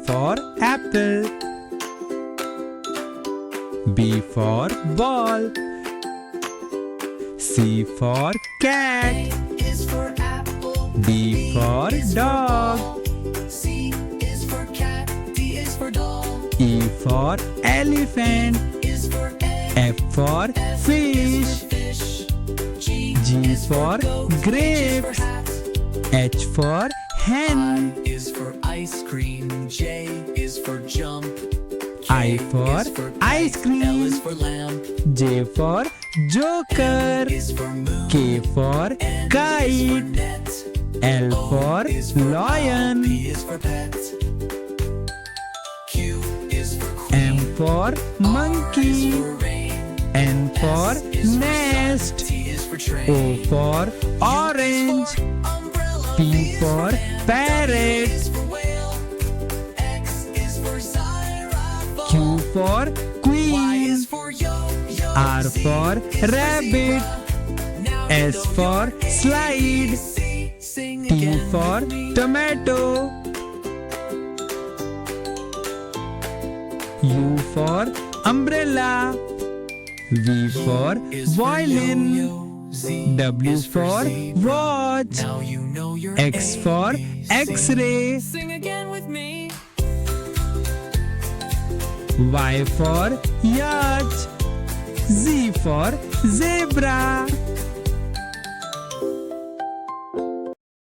for apple. B for ball. C for cat. A is for apple. D for dog. C is for cat. D is for dog. E for elephant. Is for egg. F for fish. Fish. G for grape. Hat. H for hen. I is for ice cream. J is for jump. I for is for ice kite. cream. L is for lamp. J for joker. Is for moon. K for N is for kite. net. L for is for lion. P is for pet. Q is for queen. M for R is monkey. for rain. N for S is for nest. sun. T is for train. O for orange. U is for umbrella. P for fan. parrot. W is for whale. X is for xylophone. Q for Y queen. is for yo-yo. R Z for is for rabbit. zebra. Now you S know for your slide. ABC. Sing T again for with me. tomato. U for umbrella. V for Is for violin. yo-yo. Z W is for zebra. watch. Now you know your X for ABC. X-ray. Sing again with me. Y for yacht. Z for zebra.